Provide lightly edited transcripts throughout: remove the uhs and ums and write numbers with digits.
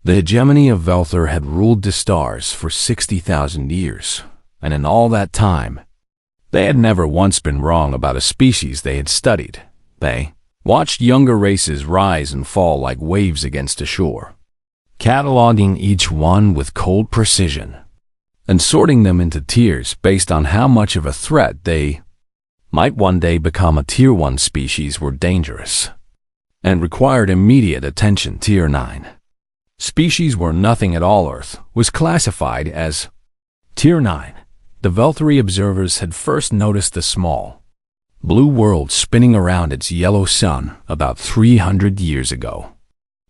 The hegemony of Velthor had ruled the stars for 60,000 years, and in all that time, they had never once been wrong about a species they had studied. They watched younger races rise and fall like waves against a shore, cataloging each one with cold precision, and sorting them into tiers based on how much of a threat they might one day become. A Tier 1 species were dangerous and required immediate attention. Tier 9 species were nothing at all. Earth was classified as Tier 9. The Velthori observers had first noticed the small blue world spinning around its yellow sun about 300 years ago,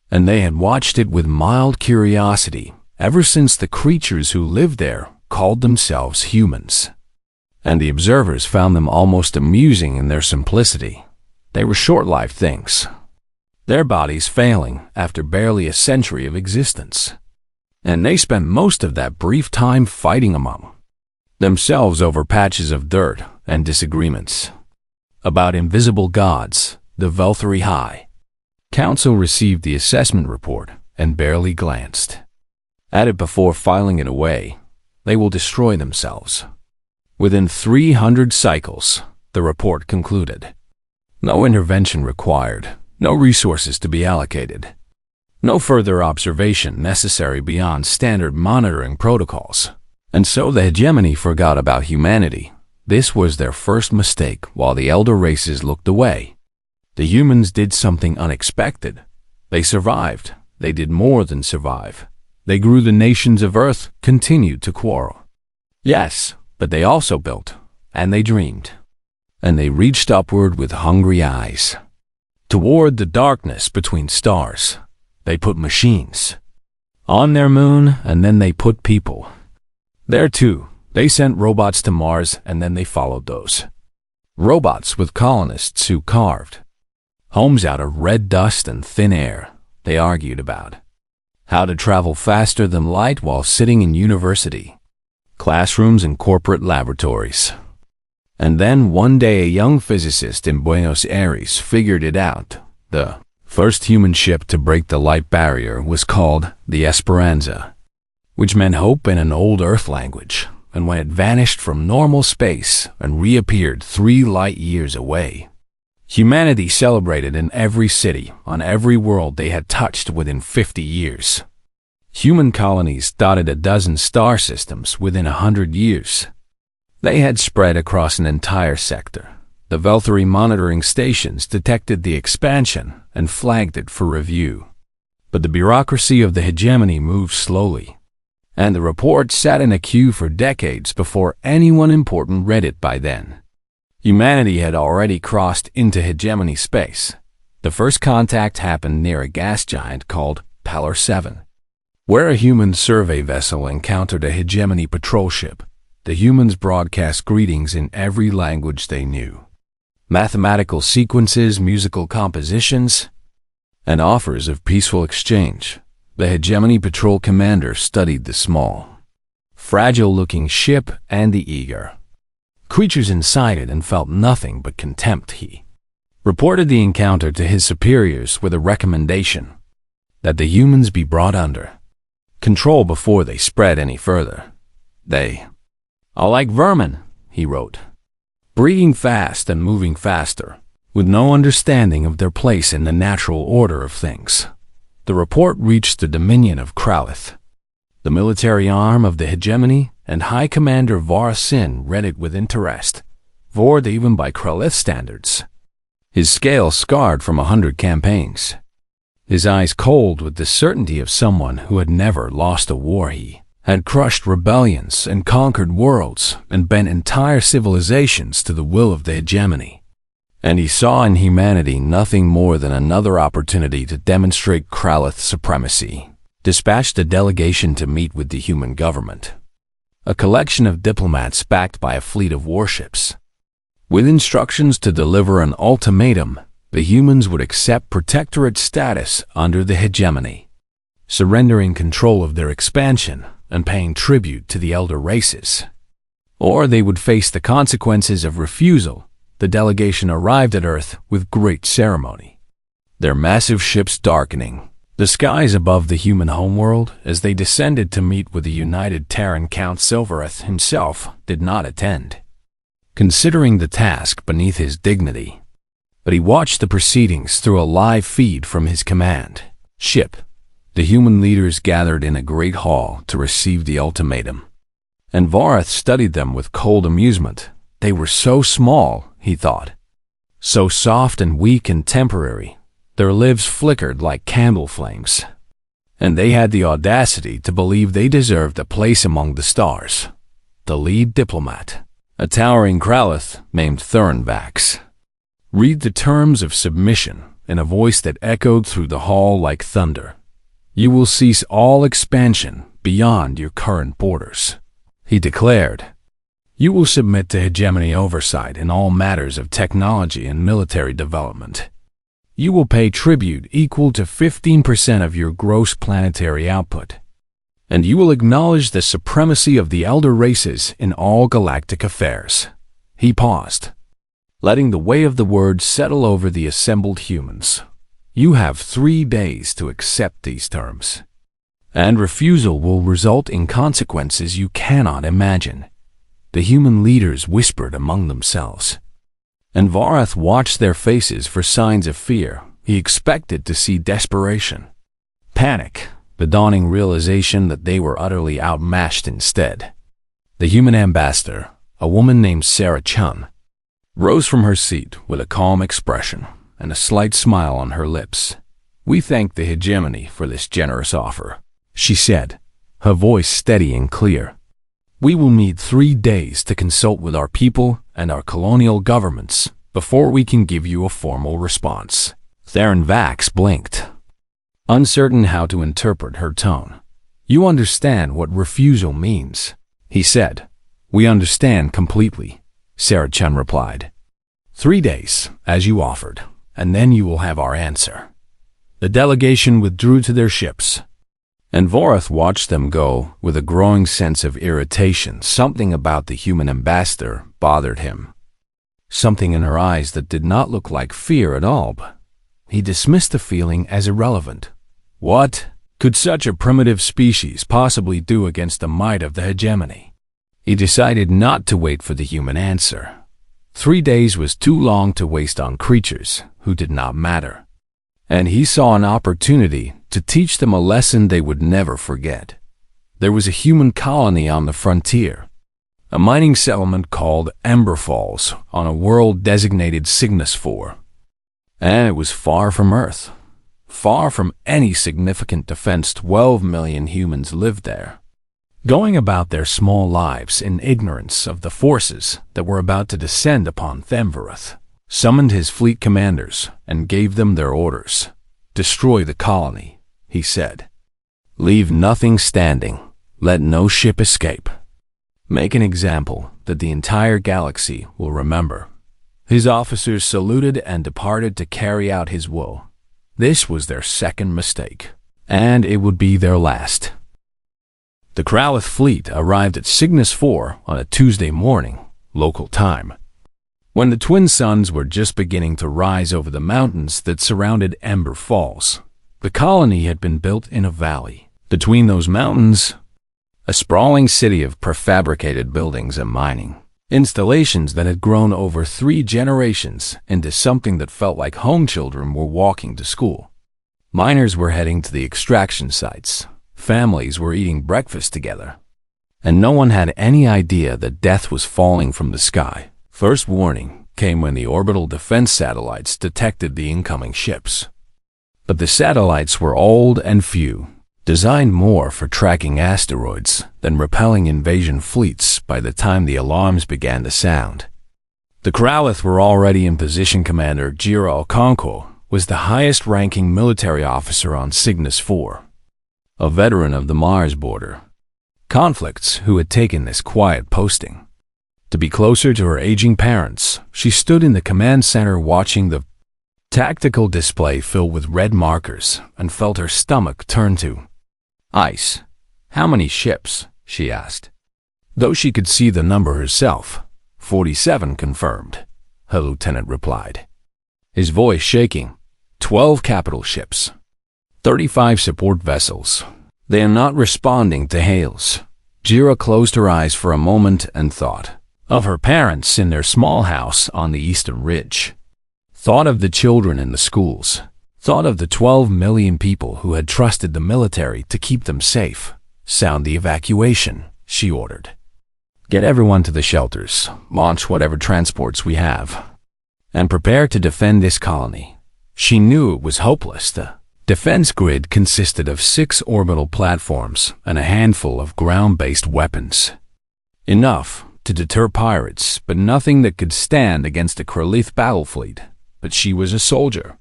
and they had watched it with mild curiosity ever since the creatures who lived there called themselves humans. And the observers found them almost amusing in their simplicity. They were short-lived things, their bodies failing after barely a century of existence, and they spent most of that brief time fighting among themselves over patches of dirt and disagreements about invisible gods. The Velthori High Council received the assessment report and barely glanced at it before filing it away. They will destroy themselves within 300 cycles, the report concluded. No intervention required, no resources to be allocated, no further observation necessary beyond standard monitoring protocols. And so the hegemony forgot about humanity. This was their first mistake. While the elder races looked away, the humans did something unexpected. They survived. They did more than survive. They grew. The nations of Earth continued to quarrel. Yes, but they also built, and they dreamed, and they reached upward with hungry eyes toward the darkness between stars. They put machines on their moon, and then they put people there too. They sent robots to Mars, and then they followed those robots with colonists who carved homes out of red dust and thin air. They argued about how to travel faster than light while sitting in university classrooms and corporate laboratories. And then one day a young physicist in Buenos Aires figured it out. The first human ship to break the light barrier was called the Esperanza, which meant hope in an old Earth language, and when it vanished from normal space and reappeared 3 light years away, humanity celebrated in every city, on every world they had touched within 50 years. Human colonies dotted a dozen star systems within 100 years. They had spread across an entire sector. The Velthori monitoring stations detected the expansion and flagged it for review. But the bureaucracy of the hegemony moved slowly, and the report sat in a queue for decades before anyone important read it. By then, humanity had already crossed into hegemony space. The first contact happened near a gas giant called Pallor 7, where a human survey vessel encountered a hegemony patrol ship. The humans broadcast greetings in every language they knew, mathematical sequences, musical compositions, and offers of peaceful exchange. The hegemony patrol commander studied the small, fragile-looking ship and the eager creatures inside it and felt nothing but contempt. He reported the encounter to his superiors with a recommendation that the humans be brought under control before they spread any further. They are like vermin, he wrote, breeding fast and moving faster, with no understanding of their place in the natural order of things. The report reached the dominion of Kralith, the military arm of the hegemony, and High Commander Var Sin read it with interest, vored even by Kralith standards, his scale scarred from 100 campaigns, his eyes cold with the certainty of someone who had never lost a war. He had crushed rebellions and conquered worlds and bent entire civilizations to the will of the hegemony. And he saw in humanity nothing more than another opportunity to demonstrate Kralith supremacy. Dispatched a delegation to meet with the human government, a collection of diplomats backed by a fleet of warships, with instructions to deliver an ultimatum. The humans would accept protectorate status under the hegemony, surrendering control of their expansion and paying tribute to the elder races, or they would face the consequences of refusal. The delegation arrived at Earth with great ceremony, their massive ships darkening The skies above the human homeworld, as they descended to meet with the united Terran Count Silvereth himself, did not attend, considering the task beneath his dignity. But he watched the proceedings through a live feed from his command ship. The human leaders gathered in a great hall to receive the ultimatum, and Vareth studied them with cold amusement. They were so small, he thought, so soft and weak and temporary. Their lives flickered like candle flames, and they had the audacity to believe they deserved a place among the stars. The lead diplomat, a towering Kralith named Thurnvax, read the terms of submission in a voice that echoed through the hall like thunder. You will cease all expansion beyond your current borders, he declared. You will submit to hegemony oversight in all matters of technology and military development. You will pay tribute equal to 15% of your gross planetary output, and you will acknowledge the supremacy of the elder races in all galactic affairs. He paused, letting the weight of the words settle over the assembled humans. You have 3 days to accept these terms, and refusal will result in consequences you cannot imagine. The human leaders whispered among themselves, and Vareth watched their faces for signs of fear. He expected to see desperation, panic, the dawning realization that they were utterly outmatched instead. The human ambassador, a woman named Sarah Chun, rose from her seat with a calm expression and a slight smile on her lips. We thank the hegemony for this generous offer, she said, her voice steady and clear. We will need 3 days to consult with our people and our colonial governments before we can give you a formal response. Theron Vax blinked, uncertain how to interpret her tone. You understand what refusal means, he said. We understand completely, Sarah Chun replied. 3 days, as you offered, and then you will have our answer. The delegation withdrew to their ships, and Vareth watched them go with a growing sense of irritation. Something about the human ambassador bothered him. Something in her eyes that did not look like fear at all, but he dismissed the feeling as irrelevant. What could such a primitive species possibly do against the might of the hegemony? He decided not to wait for the human answer. 3 days was too long to waste on creatures who did not matter, and he saw an opportunity to teach them a lesson they would never forget. There was a human colony on the frontier, a mining settlement called Ember Falls on a world designated Cygnus 4, and it was far from Earth, far from any significant defense. 12 million humans lived there, going about their small lives in ignorance of the forces that were about to descend upon Themvereth. Summoned his fleet commanders and gave them their orders. Destroy the colony, he said. Leave nothing standing. Let no ship escape. Make an example that the entire galaxy will remember. His officers saluted and departed to carry out his will. This was their second mistake, and it would be their last. The Kralith fleet arrived at Cygnus 4 on a Tuesday morning, local time, when the twin suns were just beginning to rise over the mountains that surrounded Ember Falls. The colony had been built in a valley. Between those mountains, a sprawling city of prefabricated buildings and mining installations that had grown over 3 generations into something that felt like home children were walking to school. Miners were heading to the extraction sites. Families were eating breakfast together, and no one had any idea that death was falling from the sky. First warning came when the orbital defense satellites detected the incoming ships. But the satellites were old and few, designed more for tracking asteroids than repelling invasion fleets by the time the alarms began to sound. The Kralith were already in position. Commander Jira Okonkwo was the highest-ranking military officer on Cygnus 4, a veteran of the Mars border conflicts who had taken this quiet posting. To be closer to her aging parents, she stood in the command center watching the tactical display fill with red markers and felt her stomach turn to ice. How many ships? She asked. Though she could see the number herself, 47 confirmed, her lieutenant replied, his voice shaking. 12 capital ships, 35 support vessels. They are not responding to hails. Jira closed her eyes for a moment and thought of her parents in their small house on the eastern ridge. Thought of the children in the schools. Thought of the 12 million people who had trusted the military to keep them safe. Sound the evacuation, she ordered. Get everyone to the shelters, launch whatever transports we have, and prepare to defend this colony. She knew it was hopeless. The defense grid consisted of 6 orbital platforms and a handful of ground-based weapons. Enough to deter pirates, but nothing that could stand against a Krolith battle fleet. But she was a soldier.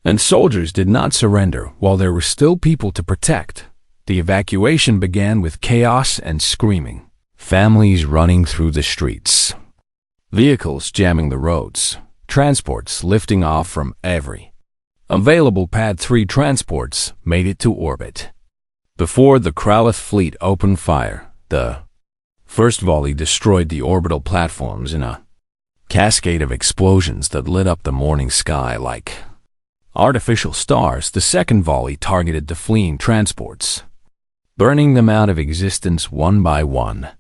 And soldiers did not surrender while there were still people to protect. The evacuation began with chaos and screaming. Families running through the streets. Vehicles jamming the roads. Transports lifting off from every available Pad 3 transports made it to orbit. Before the Krolith fleet opened fire, the first volley destroyed the orbital platforms in a cascade of explosions that lit up the morning sky like artificial stars. The second volley targeted the fleeing transports, burning them out of existence one by one,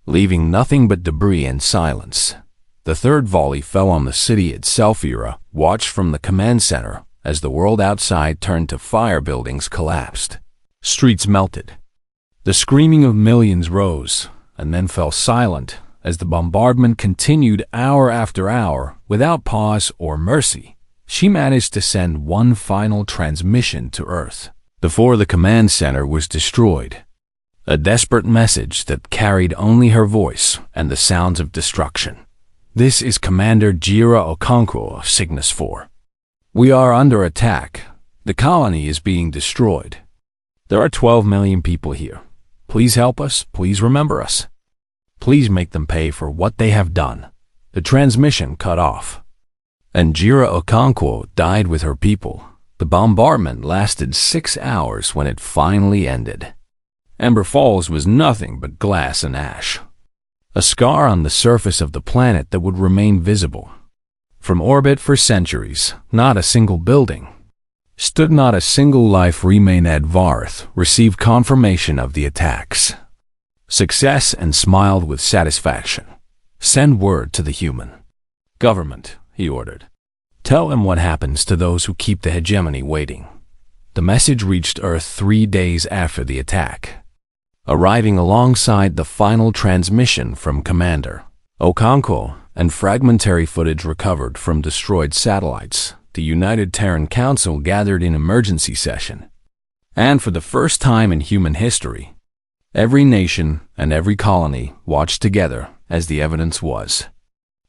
leaving nothing but debris and silence. The third volley fell on the city itself. Ira watched from the command center as the world outside turned to fire. Buildings collapsed. Streets melted. The screaming of millions rose and then fell silent as the bombardment continued hour after hour without pause or mercy. She managed to send one final transmission to Earth before the command center was destroyed. A desperate message that carried only her voice and the sounds of destruction. This is Commander Jira Okonkwo of Cygnus 4. We are under attack. The colony is being destroyed. There are 12 million people here. Please help us. Please remember us. Please make them pay for what they have done. The transmission cut off, and Jira Okonkwo died with her people. The bombardment lasted 6 hours when it finally ended. Ember Falls was nothing but glass and ash. A scar on the surface of the planet that would remain visible. From orbit for centuries, not a single building stood, not a single life remained. Advarth received confirmation of the attacks. Success and smiled with satisfaction. Send word to the human government, he ordered. Tell them what happens to those who keep the hegemony waiting. The message reached Earth 3 days after the attack, arriving alongside the final transmission from Commander Okonkwo and fragmentary footage recovered from destroyed satellites. The United Terran Council gathered in emergency session. And for the first time in human history, every nation and every colony watched together as the evidence was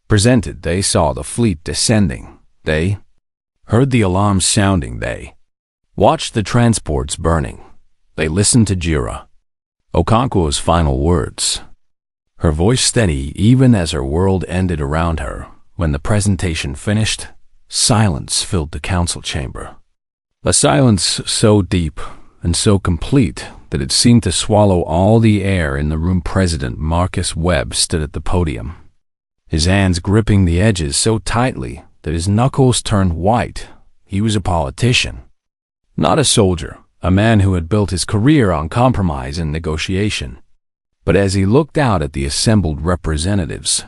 presented. They saw the fleet descending. They heard the alarms sounding. They watched the transports burning. They listened to Jira Okonkwo's final words, her voice steady even as her world ended around her. When the presentation finished, silence filled the council chamber. A silence so deep and so complete that it seemed to swallow all the air in the room. President Marcus Webb stood at the podium, his hands gripping the edges so tightly that his knuckles turned white. He was a politician, not a soldier, a man who had built his career on compromise and negotiation. But as he looked out at the assembled representatives,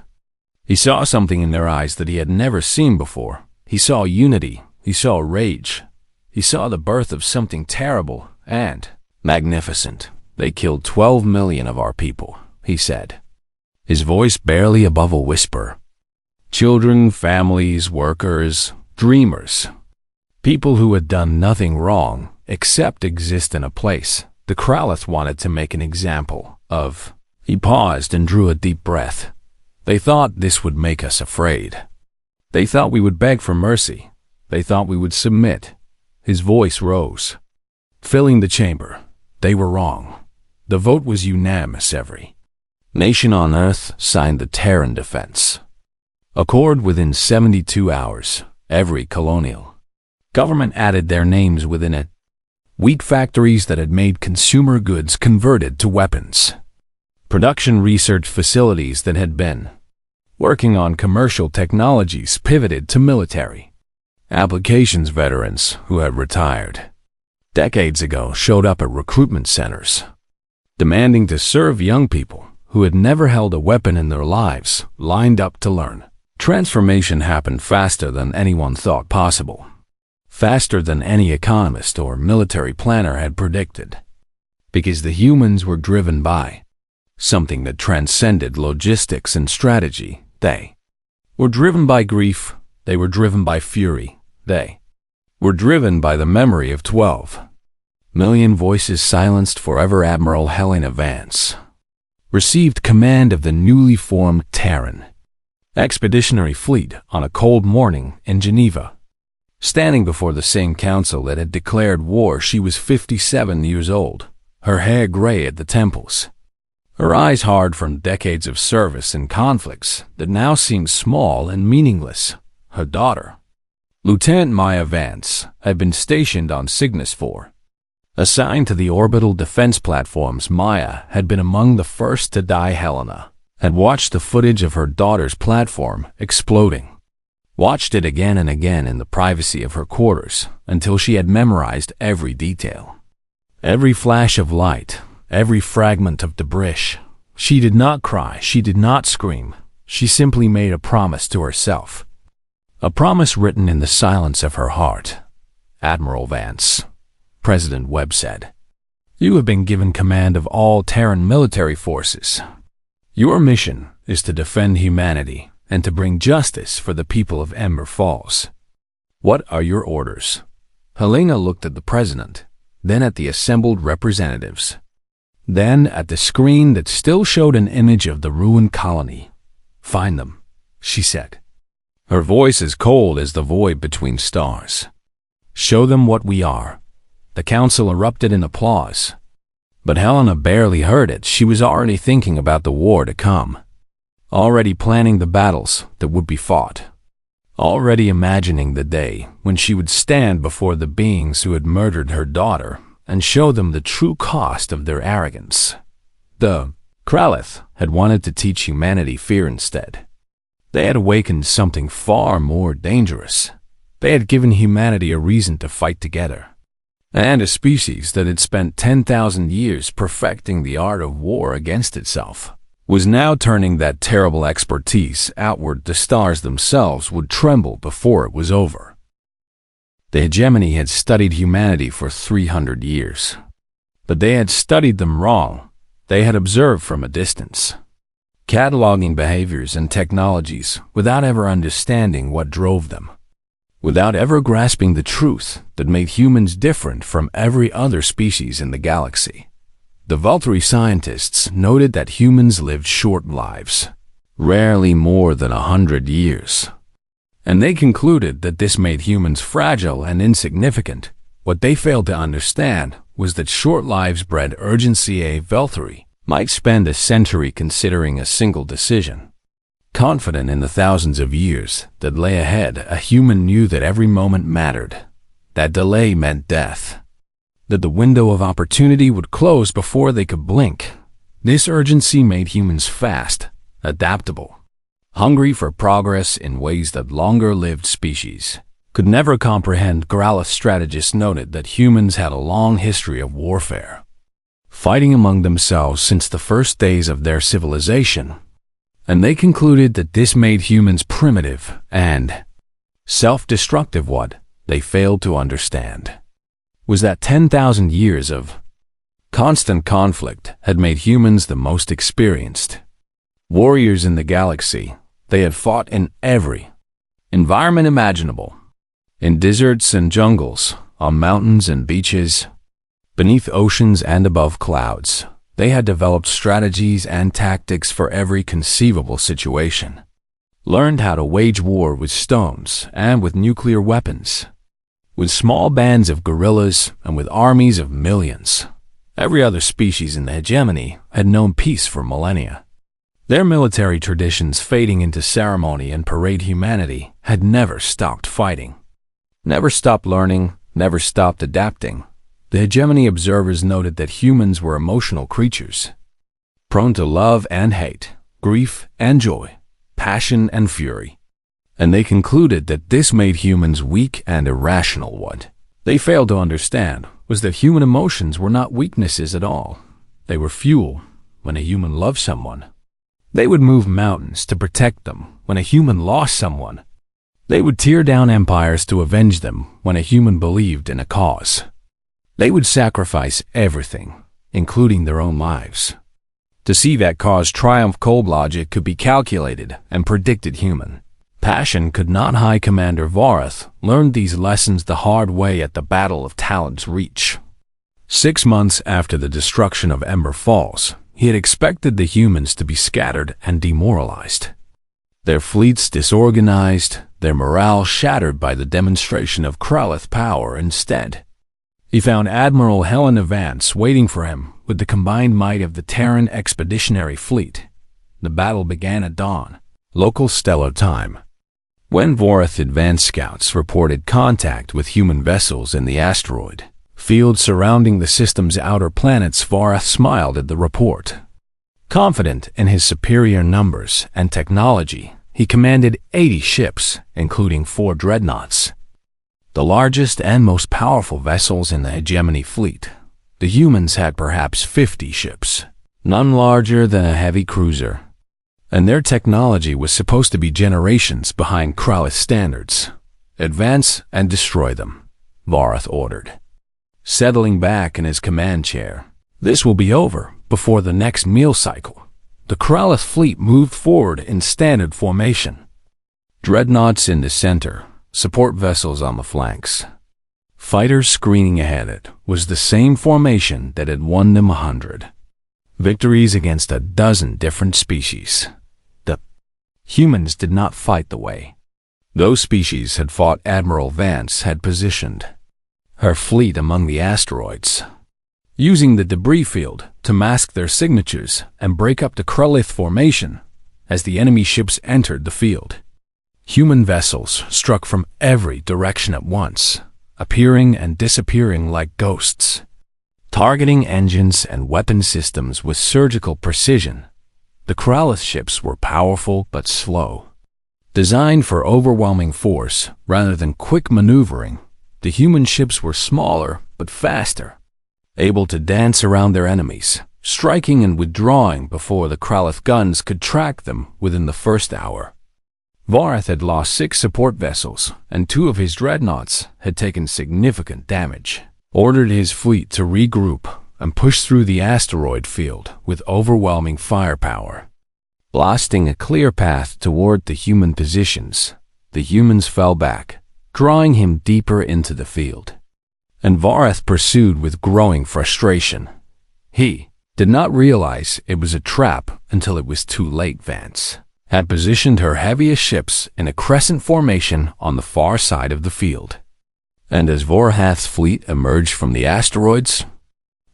he saw something in their eyes that he had never seen before. He saw unity. He saw rage. He saw the birth of something terrible and magnificent. They killed 12 million of our people, he said, his voice barely above a whisper. Children, families, workers, dreamers, people who had done nothing wrong except exist in a place the Krolith wanted to make an example of. He paused and drew a deep breath. They thought this would make us afraid. They thought we would beg for mercy. They thought we would submit. His voice rose, filling the chamber. They were wrong. The vote was unanimous. Every nation on Earth signed the Terran Defense Accord within 72 hours. Every colonial government added their names within it. Wheat factories that had made consumer goods converted to weapons. Production research facilities that had been working on commercial technologies pivoted to military applications. Veterans who had retired decades ago showed up at recruitment centers, demanding to serve young people who had never held a weapon in their lives, lined up to learn. Transformation happened faster than anyone thought possible, faster than any economist or military planner had predicted, because the humans were driven by something that transcended logistics and strategy. They were driven by grief. They were driven by fury. They were driven by the memory of 12 million voices silenced forever. Admiral Helena Vance received command of the newly formed Terran Expeditionary Fleet on a cold morning in Geneva. Standing before the same council that had declared war, she was 57 years old, her hair gray at the temples, her eyes hard from decades of service and conflicts that now seemed small and meaningless. Her daughter, Lieutenant Maya Vance, had been stationed on Cygnus 4. Assigned to the orbital defense platforms, Maya had been among the first to die. Helena had watched the footage of her daughter's platform exploding, watched it again and again in the privacy of her quarters until she had memorized every detail, every flash of light, every fragment of debris. She did not cry, she did not scream, she simply made a promise to herself, a promise written in the silence of her heart. Admiral Vance, President Webb said, "You have been given command of all Terran military forces. Your mission is to defend humanity and to bring justice for the people of Ember Falls. What are your orders?" Helena looked at the president, then at the assembled representatives, then at the screen that still showed an image of the ruined colony. "Find them," she said, her voice as cold as the void between stars. "Show them what we are." The council erupted in applause. But Helena barely heard it. She was already thinking about the war to come, already planning the battles that would be fought, already imagining the day when she would stand before the beings who had murdered her daughter and show them the true cost of their arrogance. The Kralith had wanted to teach humanity fear instead. They had awakened something far more dangerous. They had given humanity a reason to fight together. And a species that had spent 10,000 years perfecting the art of war against itself was now turning that terrible expertise outward. The stars themselves would tremble before it was over. The hegemony had studied humanity for 300 years. But they had studied them wrong. They had observed from a distance, cataloging behaviors and technologies without ever understanding what drove them, without ever grasping the truth that made humans different from every other species in the galaxy. The Valtteri scientists noted that humans lived short lives, rarely more than 100 years. And they concluded that this made humans fragile and insignificant. What they failed to understand was that short lives bred urgency. A Valtteri might spend a century considering a single decision. Confident in the thousands of years that lay ahead, a human knew that every moment mattered, that delay meant death, that the window of opportunity would close before they could blink. This urgency made humans fast, adaptable, hungry for progress in ways that longer-lived species could never comprehend. Gralith strategists noted that humans had a long history of warfare, fighting among themselves since the first days of their civilization. And they concluded that this made humans primitive and self-destructive. What they failed to understand was that 10,000 years of constant conflict had made humans the most experienced warriors in the galaxy. They had fought in every environment imaginable, in deserts and jungles, on mountains and beaches, beneath oceans and above clouds. They had developed strategies and tactics for every conceivable situation, learned how to wage war with stones and with nuclear weapons, with small bands of guerrillas and with armies of millions. Every other species in the hegemony had known peace for millennia. Their military traditions, fading into ceremony and parade, humanity had never stopped fighting, never stopped learning, never stopped adapting. The hegemony observers noted that humans were emotional creatures, prone to love and hate, grief and joy, passion and fury. And they concluded that this made humans weak and irrational. What they failed to understand was that human emotions were not weaknesses at all. They were fuel when a human loved someone. They would move mountains to protect them when a human lost someone. They would tear down empires to avenge them when a human believed in a cause. They would sacrifice everything, including their own lives. To see that cause triumph, cold logic could be calculated and predicted human. Passion could not. High Commander Vorath learned these lessons the hard way at the Battle of Talon's Reach. 6 months after the destruction of Ember Falls, he had expected the humans to be scattered and demoralized. Their fleets disorganized, their morale shattered by the demonstration of Kralith power. Instead, he found Admiral Helena Vance waiting for him with the combined might of the Terran Expeditionary Fleet. The battle began at dawn, local stellar time. When Vorath advanced scouts reported contact with human vessels in the asteroid field surrounding the system's outer planets, Vorath smiled at the report. Confident in his superior numbers and technology, he commanded 80 ships, including 4 dreadnoughts, the largest and most powerful vessels in the hegemony fleet. The humans had perhaps 50 ships, none larger than a heavy cruiser, and their technology was supposed to be generations behind Kralith standards. Advance and destroy them, Vorath ordered. Settling back in his command chair, this will be over before the next meal cycle. The Kralith fleet moved forward in standard formation. Dreadnoughts in the center, support vessels on the flanks. Fighters screening ahead. It was the same formation that had won them 100 victories against a dozen different species. The humans did not fight the way those species had fought. Admiral Vance had positioned her fleet among the asteroids, using the debris field to mask their signatures and break up the Kralith formation as the enemy ships entered the field. Human vessels struck from every direction at once, appearing and disappearing like ghosts, targeting engines and weapon systems with surgical precision. The Kralith ships were powerful but slow. Designed for overwhelming force rather than quick maneuvering, the human ships were smaller but faster, able to dance around their enemies, striking and withdrawing before the Kralith guns could track them within the first hour. Vorath had lost 6 support vessels, and 2 of his dreadnoughts had taken significant damage. Ordered his fleet to regroup and push through the asteroid field with overwhelming firepower. Blasting a clear path toward the human positions, the humans fell back, drawing him deeper into the field. And Vorath pursued with growing frustration. He did not realize it was a trap until it was too late. Vance had positioned her heaviest ships in a crescent formation on the far side of the field. And as Vorath's fleet emerged from the asteroids,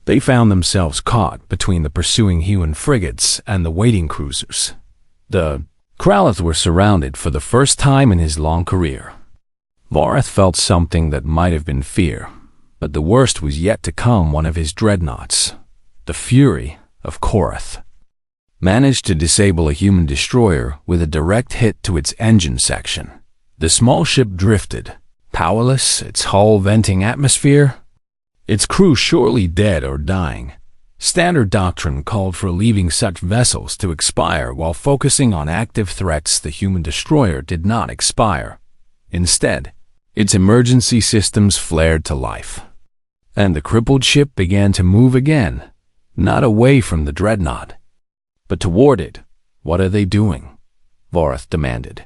they found themselves caught between the pursuing human frigates and the waiting cruisers. The Kralith were surrounded for the first time in his long career. Vorath felt something that might have been fear, but the worst was yet to come. One of his dreadnoughts, the Fury of Korath, managed to disable a human destroyer with a direct hit to its engine section. The small ship drifted, powerless, its hull venting atmosphere, its crew surely dead or dying. Standard doctrine called for leaving such vessels to expire while focusing on active threats. The human destroyer did not expire. Instead, its emergency systems flared to life, and the crippled ship began to move again, not away from the dreadnought, but toward it. What are they doing? Vorath demanded.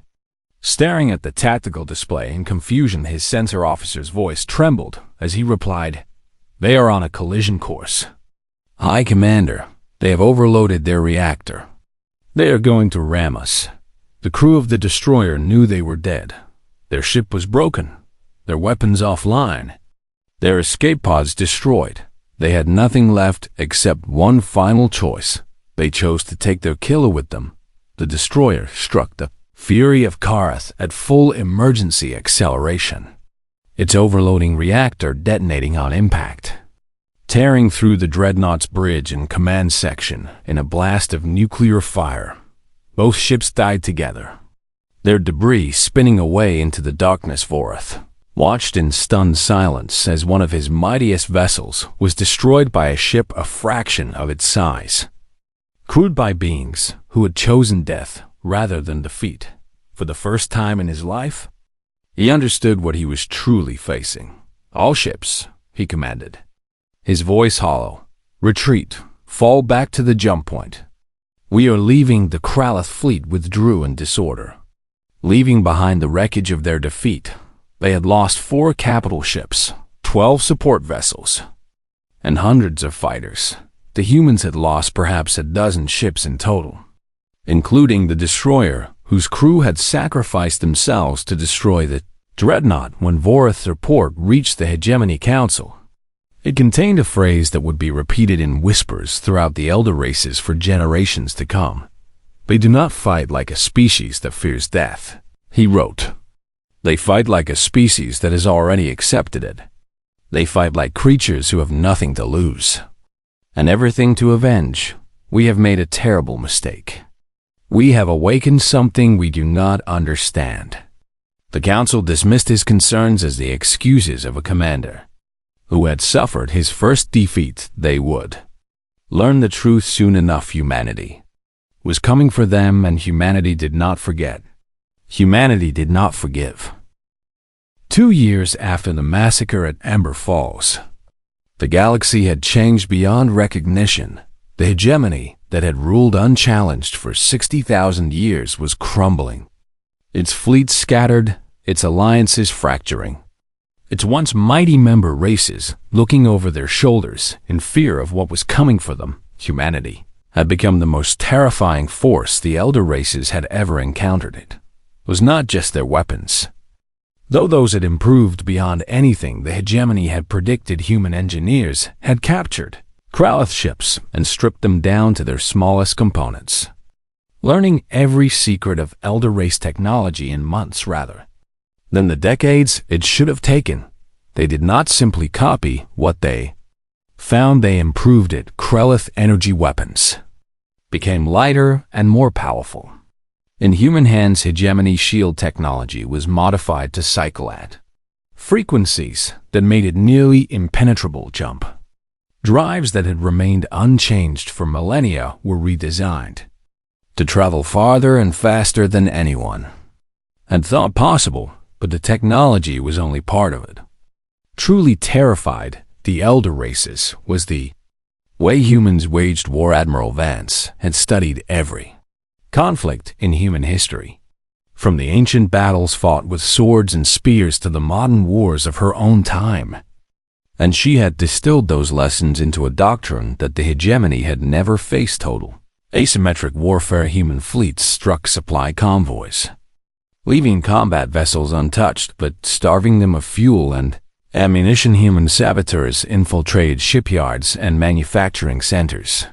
Staring at the tactical display in confusion, his sensor officer's voice trembled as he replied, "They are on a collision course. High Commander, they have overloaded their reactor. They are going to ram us." The crew of the destroyer knew they were dead. Their ship was broken, their weapons offline, their escape pods destroyed. They had nothing left except one final choice. They chose to take their killer with them. The destroyer struck the Fury of Korath at full emergency acceleration, its overloading reactor detonating on impact, tearing through the dreadnought's bridge and command section in a blast of nuclear fire. Both ships died together, their debris spinning away into the darkness. Vorath watched in stunned silence as one of his mightiest vessels was destroyed by a ship a fraction of its size, crewed by beings who had chosen death rather than defeat. For the first time in his life, he understood what he was truly facing. "All ships," he commanded, his voice hollow. "Retreat. Fall back to the jump point." "We are leaving." The Kralith fleet withdrew in disorder, leaving behind the wreckage of their defeat. They had lost 4 capital ships, 12 support vessels, and hundreds of fighters. The humans had lost perhaps a dozen ships in total, including the destroyer, whose crew had sacrificed themselves to destroy the dreadnought. When Vorith's report reached the Hegemony Council, it contained a phrase that would be repeated in whispers throughout the elder races for generations to come. "They do not fight like a species that fears death," he wrote. "They fight like a species that has already accepted it. They fight like creatures who have nothing to lose and everything to avenge. We have made a terrible mistake. We have awakened something we do not understand." The council dismissed his concerns as the excuses of a commander who had suffered his first defeat. They would learn the truth soon enough. Humanity was coming for them, and humanity did not forget. Humanity did not forgive. 2 years after the massacre at Ember Falls, the galaxy had changed beyond recognition. The hegemony that had ruled unchallenged for 60,000 years was crumbling. Its fleet scattered, its alliances fracturing. Its once mighty member races looking over their shoulders in fear of what was coming for them. Humanity had become the most terrifying force the elder races had ever encountered. It was not just their weapons. Though those had improved beyond anything the hegemony had predicted, human engineers had captured Kralith ships and stripped them down to their smallest components, learning every secret of elder race technology in months rather than the decades it should have taken. They did not simply copy what they found, they improved it. Kralith energy weapons became lighter and more powerful. In human hands, hegemony shield technology was modified to cycle at frequencies that made it nearly impenetrable. Jump drives that had remained unchanged for millennia were redesigned to travel farther and faster than anyone had thought possible, but the technology was only part of it. Truly terrified the elder races was the way humans waged war. Admiral Vance had studied every conflict in human history, from the ancient battles fought with swords and spears to the modern wars of her own time, and she had distilled those lessons into a doctrine that the hegemony had never faced. Total asymmetric warfare. Human fleets struck supply convoys, leaving combat vessels untouched but starving them of fuel and ammunition. Human saboteurs infiltrated shipyards and manufacturing centers,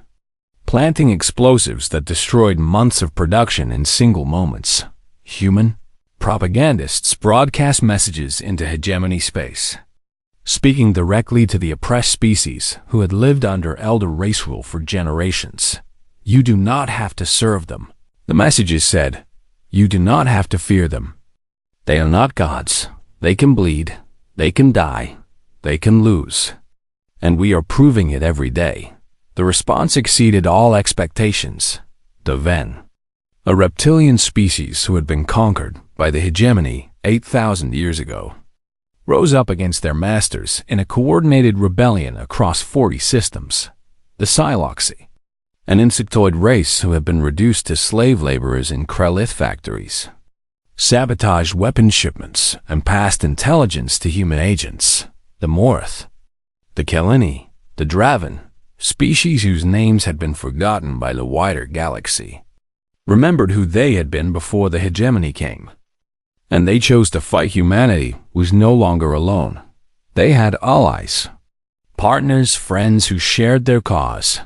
planting explosives that destroyed months of production in single moments. Human propagandists broadcast messages into hegemony space, speaking directly to the oppressed species who had lived under elder race rule for generations. "You do not have to serve them," the messages said. "You do not have to fear them. They are not gods. They can bleed. They can die. They can lose. And we are proving it every day." The response exceeded all expectations. The Ven, a reptilian species who had been conquered by the hegemony 8,000 years ago, rose up against their masters in a coordinated rebellion across 40 systems. The Psyloxy, an insectoid race who had been reduced to slave laborers in Kralith factories, sabotaged weapon shipments and passed intelligence to human agents. The Morth, the Kelini, the Draven, species whose names had been forgotten by the wider galaxy, remembered who they had been before the hegemony came, and they chose to fight. Humanity was no longer alone. They had allies, partners, friends who shared their cause,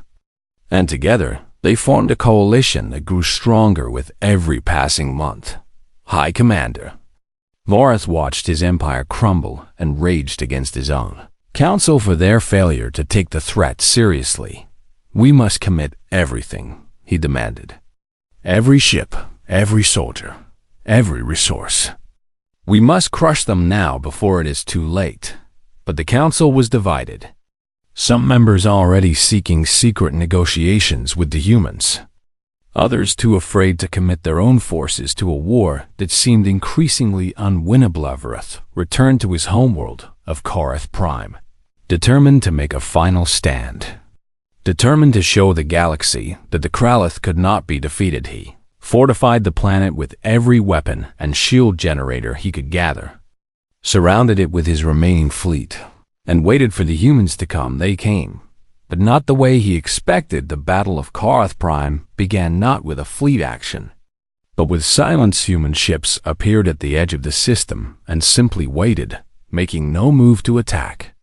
and together they formed a coalition that grew stronger with every passing month. High Commander Vorith watched his empire crumble and raged against his own council for their failure to take the threat seriously. "We must commit everything," he demanded. "Every ship, every soldier, every resource. We must crush them now before it is too late. But the council was divided. Some members already seeking secret negotiations with the humans. Others too afraid to commit their own forces to a war that seemed increasingly unwinnable. Evereth returned to his homeworld of Korath Prime, determined to make a final stand. Determined to show the galaxy that the Kralith could not be defeated, he fortified the planet with every weapon and shield generator he could gather, surrounded it with his remaining fleet, and waited for the humans to come. They came, but not the way he expected. The Battle of Korath Prime began not with a fleet action, but with silent human ships appeared at the edge of the system and simply waited, making no move to attack.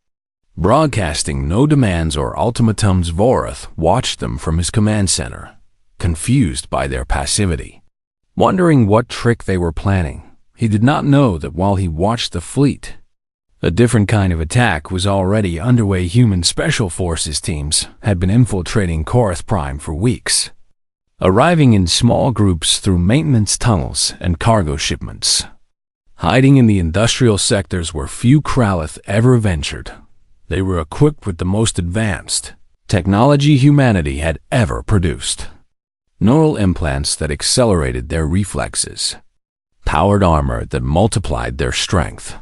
Broadcasting no demands or ultimatums, Vorath watched them from his command center, confused by their passivity, wondering what trick they were planning. He did not know that while he watched the fleet, a different kind of attack was already underway. Human special forces teams had been infiltrating Korath Prime for weeks, arriving in small groups through maintenance tunnels and cargo shipments, hiding in the industrial sectors where few Kralith ever ventured. They were equipped with the most advanced technology humanity had ever produced. Neural implants that accelerated their reflexes, powered armor that multiplied their strength,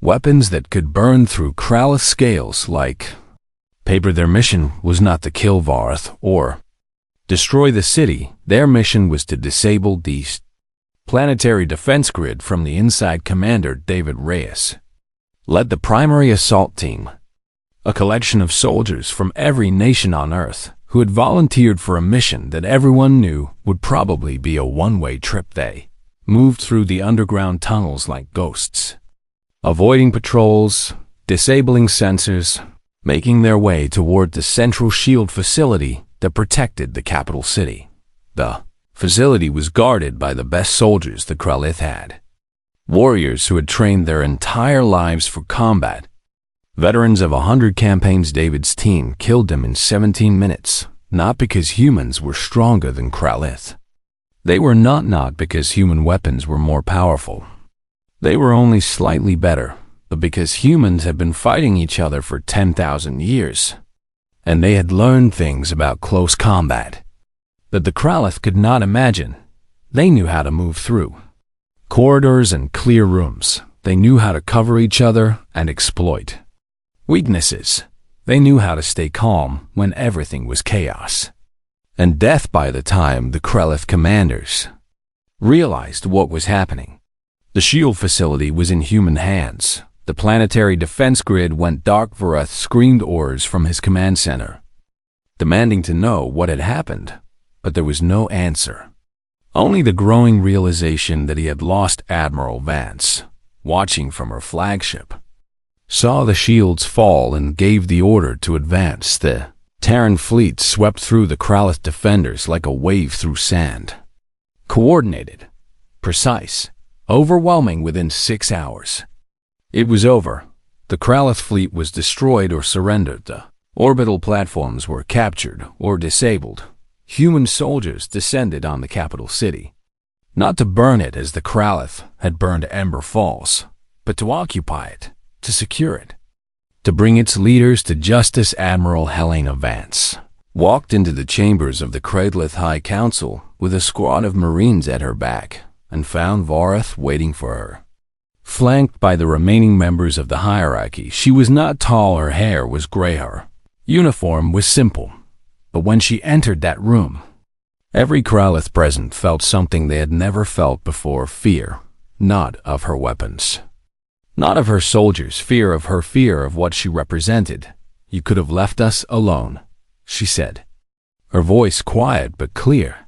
weapons that could burn through Kralith scales like paper. Their mission was not to kill Vorath or destroy the city. Their mission was to disable the planetary defense grid from the inside. Commander David Reyes led the primary assault team, a collection of soldiers from every nation on Earth who had volunteered for a mission that everyone knew would probably be a one-way trip. They moved through the underground tunnels like ghosts, avoiding patrols, disabling sensors, making their way toward the central shield facility that protected the capital city. The facility was guarded by the best soldiers the Kralith had, warriors who had trained their entire lives for combat, veterans of 100 campaigns. David's team killed them in 17 minutes, not because humans were stronger than Kralith. They were not because human weapons were more powerful. They were only slightly better, but because humans had been fighting each other for 10,000 years, and they had learned things about close combat that the Kralith could not imagine. They knew how to move through corridors and clear rooms. They knew how to cover each other and exploit weaknesses. They knew how to stay calm when everything was chaos and death. By the time the Kralith commanders realized what was happening, the shield facility was in human hands. The planetary defense grid went dark. Vorath screamed orders from his command center, demanding to know what had happened, but there was no answer. Only the growing realization that he had lost. Admiral Vance, watching from her flagship, saw the shields fall and gave the order to advance. The Terran fleet swept through the Kralith defenders like a wave through sand. Coordinated, precise, overwhelming. Within 6 hours, it was over. The Kralith fleet was destroyed or surrendered. The orbital platforms were captured or disabled. Human soldiers descended on the capital city, not to burn it as the Kralith had burned Ember Falls, but to occupy it, to secure it, to bring its leaders to justice. Admiral Helena Vance walked into the chambers of the Kralith High Council with a squad of Marines at her back and found Vorath waiting for her. Flanked by the remaining members of the hierarchy, she was not tall. Her hair was gray. Her uniform was simple. But when she entered that room, every Kralith present felt something they had never felt before. Fear, not of her weapons, not of her soldiers. Fear of her, fear of what she represented. "You could have left us alone," she said, her voice quiet but clear.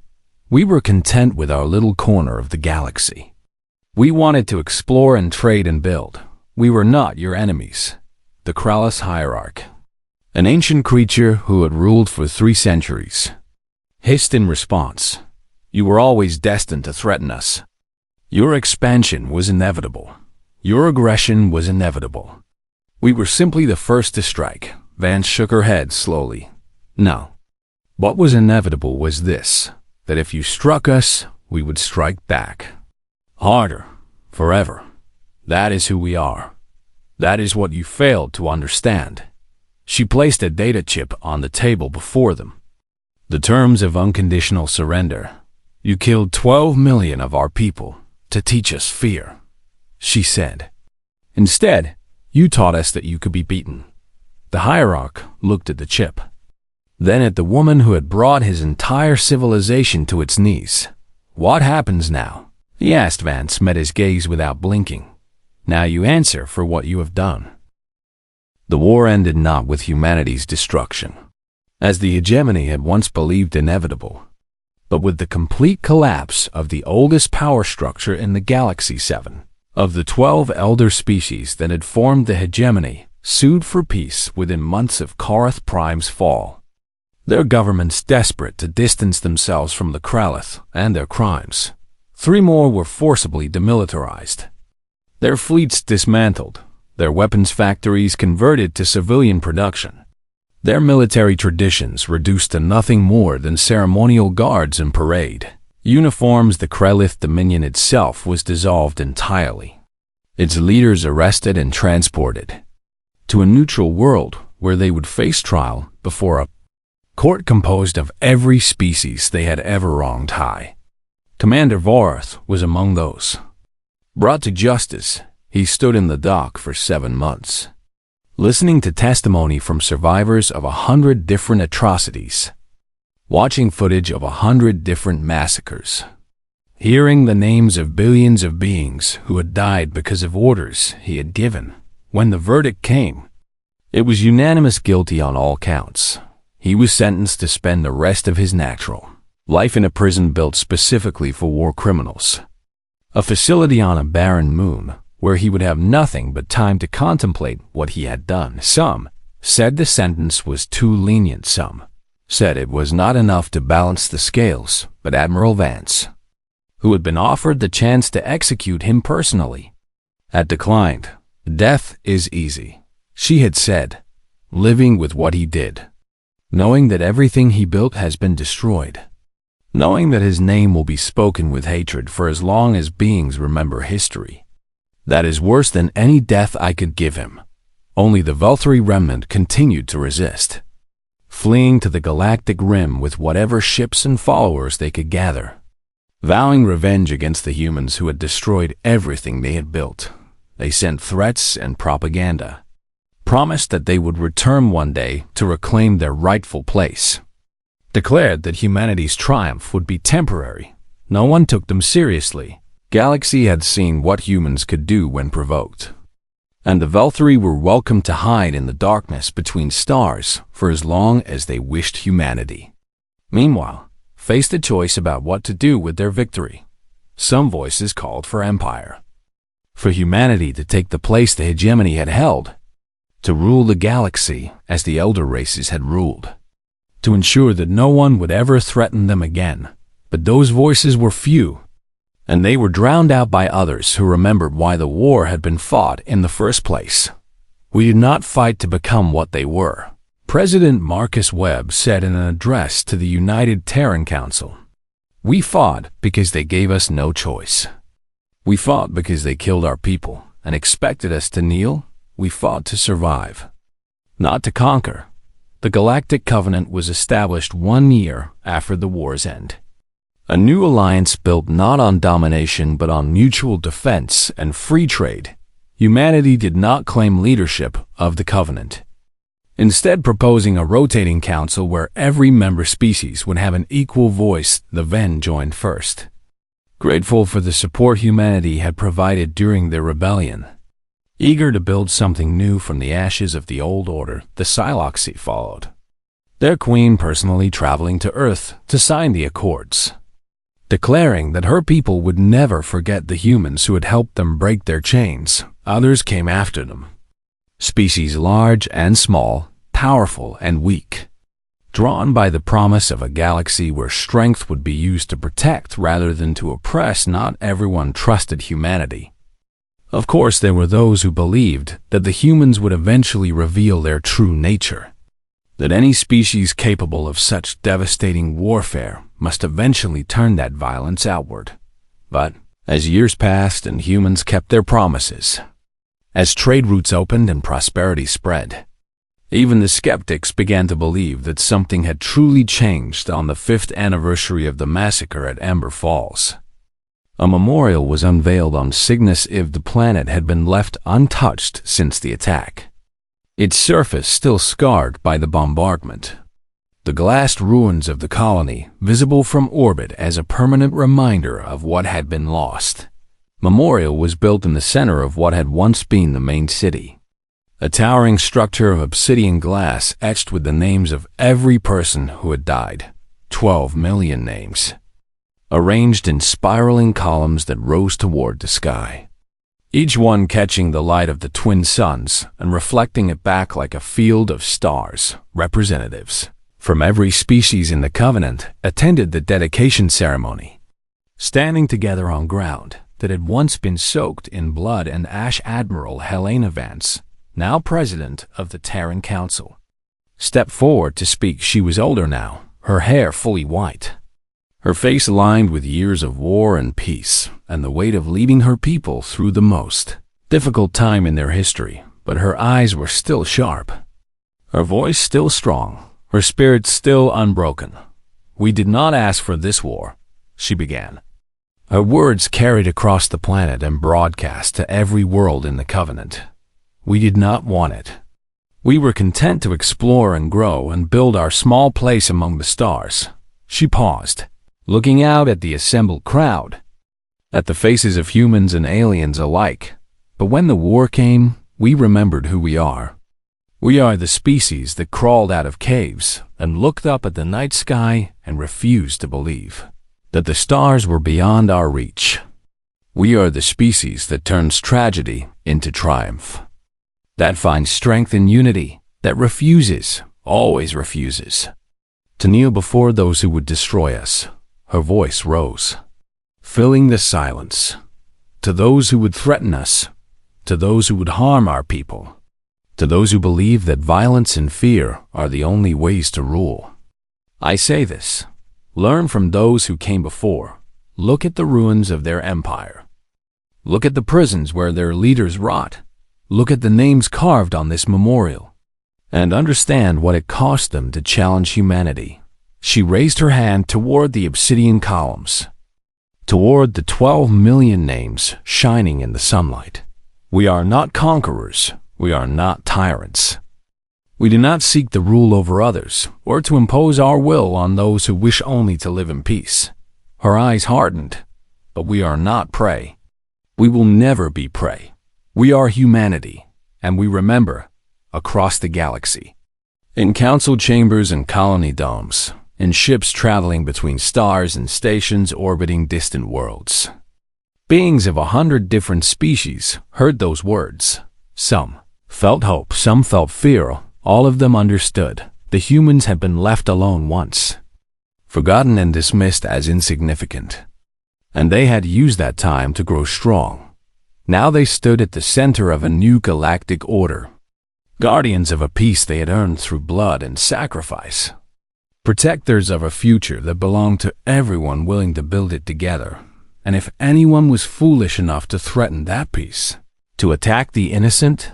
"We were content with our little corner of the galaxy. We wanted to explore and trade and build. We were not your enemies." The Kralith hierarch, an ancient creature who had ruled for 3 centuries, hissed in response, "You were always destined to threaten us. Your expansion was inevitable. Your aggression was inevitable. We were simply the first to strike." Vance shook her head slowly. "No. What was inevitable was this, that if you struck us, we would strike back. Harder, forever. That is who we are. That is what you failed to understand." She placed a data chip on the table before them. "The terms of unconditional surrender. You killed 12 million of our people to teach us fear," she said. "Instead, you taught us that you could be beaten." The hierarch looked at the chip, then at the woman who had brought his entire civilization to its knees. "What happens now?" he asked. Vance met his gaze without blinking. "Now you answer for what you have done." The war ended not with humanity's destruction, as the hegemony had once believed inevitable, but with the complete collapse of the oldest power structure in the galaxy. 7 of the 12 elder species that had formed the hegemony sued for peace within months of Korath Prime's fall. Their governments desperate to distance themselves from the Kralith and their crimes. 3 more were forcibly demilitarized, their fleets dismantled, their weapons factories converted to civilian production, their military traditions reduced to nothing more than ceremonial guards and parade uniforms. The Kralith Dominion itself was dissolved entirely, its leaders arrested and transported to a neutral world where they would face trial before a court composed of every species they had ever wronged. Commander Vorath was among those brought to justice. He stood in the dock for 7 months, listening to testimony from survivors of 100 different atrocities, watching footage of 100 different massacres, hearing the names of billions of beings who had died because of orders he had given. When the verdict came, it was unanimous guilty on all counts. He was sentenced to spend the rest of his natural life in a prison built specifically for war criminals, a facility on a barren moon where he would have nothing but time to contemplate what he had done. Some said the sentence was too lenient. Some said it was not enough to balance the scales, but Admiral Vance, who had been offered the chance to execute him personally, had declined. "Death is easy," she had said, "living with what he did, knowing that everything he built has been destroyed, knowing that his name will be spoken with hatred for as long as beings remember history. That is worse than any death I could give him." Only the Velthari remnant continued to resist, fleeing to the galactic rim with whatever ships and followers they could gather, vowing revenge against the humans who had destroyed everything they had built. They sent threats and propaganda, promised that they would return one day to reclaim their rightful place, declared that humanity's triumph would be temporary. No one took them seriously. Galaxy had seen what humans could do when provoked, and the Velthari were welcome to hide in the darkness between stars for as long as they wished. Humanity, meanwhile, faced a choice about what to do with their victory. Some voices called for empire, for humanity to take the place the hegemony had held, to rule the galaxy as the elder races had ruled, to ensure that no one would ever threaten them again. But those voices were few, and they were drowned out by others who remembered why the war had been fought in the first place. "We did not fight to become what they were," President Marcus Webb said in an address to the United Terran Council. "We fought because they gave us no choice. We fought because they killed our people and expected us to kneel. We fought to survive, not to conquer." The Galactic Covenant was established 1 year after the war's end. A new alliance built not on domination but on mutual defense and free trade. Humanity did not claim leadership of the Covenant, instead proposing a rotating council where every member species would have an equal voice. The Ven joined first, grateful for the support humanity had provided during their rebellion. Eager to build something new from the ashes of the old order, the Siloxy followed, their queen personally traveling to Earth to sign the accords, declaring that her people would never forget the humans who had helped them break their chains. Others came after them, species large and small, powerful and weak, drawn by the promise of a galaxy where strength would be used to protect rather than to oppress. Not everyone trusted humanity. Of course, there were those who believed that the humans would eventually reveal their true nature, that any species capable of such devastating warfare must eventually turn that violence outward. But As years passed and humans kept their promises, as trade routes opened and prosperity spread, even the skeptics began to believe that something had truly changed on the 5th anniversary of the massacre at Ember Falls. A memorial was unveiled on Cygnus Eve. The planet had been left untouched since the attack, its surface still scarred by the bombardment. The glassed ruins of the colony, visible from orbit as a permanent reminder of what had been lost. Memorial was built in the center of what had once been the main city. A towering structure of obsidian glass etched with the names of every person who had died. 12 million names, arranged in spiraling columns that rose toward the sky, each one catching the light of the twin suns and reflecting it back like a field of stars. Representatives from every species in the Covenant attended the dedication ceremony, standing together on ground that had once been soaked in blood and ash. Admiral Helena Vance, now president of the Terran Council, stepped forward to speak. She was older now, her hair fully white, her face lined with years of war and peace and the weight of leading her people through the most difficult time in their history. But her eyes were still sharp, her voice still strong, her spirit still unbroken. "We did not ask for this war," she began. Her words carried across the planet and broadcast to every world in the Covenant. "We did not want it. We were content to explore and grow and build our small place among the stars." She paused, looking out at the assembled crowd, at the faces of humans and aliens alike. "But when the war came, we remembered who we are. We are the species that crawled out of caves and looked up at the night sky and refused to believe that the stars were beyond our reach. We are the species that turns tragedy into triumph, that finds strength in unity, that refuses, always refuses, to kneel before those who would destroy us." Her voice rose, filling the silence. "To those who would threaten us, to those who would harm our people, to those who believe that violence and fear are the only ways to rule, I say this: learn from those who came before. Look at the ruins of their empire. Look at the prisons where their leaders rot. Look at the names carved on this memorial, and understand what it cost them to challenge humanity." She raised her hand toward the obsidian columns, toward the 12 million names shining in the sunlight. "We are not conquerors. We are not tyrants. We do not seek to rule over others or to impose our will on those who wish only to live in peace." Her eyes hardened. "But we are not prey. We will never be prey. We are humanity, and we remember across the galaxy, in council chambers and colony domes, in ships traveling between stars and stations orbiting distant worlds. Beings of 100 different species heard those words. Some felt hope, some felt fear. All of them understood the humans had been left alone once, forgotten and dismissed as insignificant, and they had used that time to grow strong. Now they stood at the center of a new galactic order, guardians of a peace they had earned through blood and sacrifice, protectors of a future that belonged to everyone willing to build it together. And if anyone was foolish enough to threaten that peace, to attack the innocent,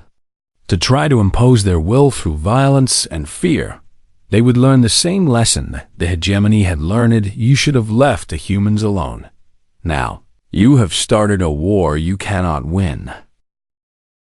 to try to impose their will through violence and fear, they would learn the same lesson the hegemony had learned: you should have left the humans alone. Now, you have started a war you cannot win.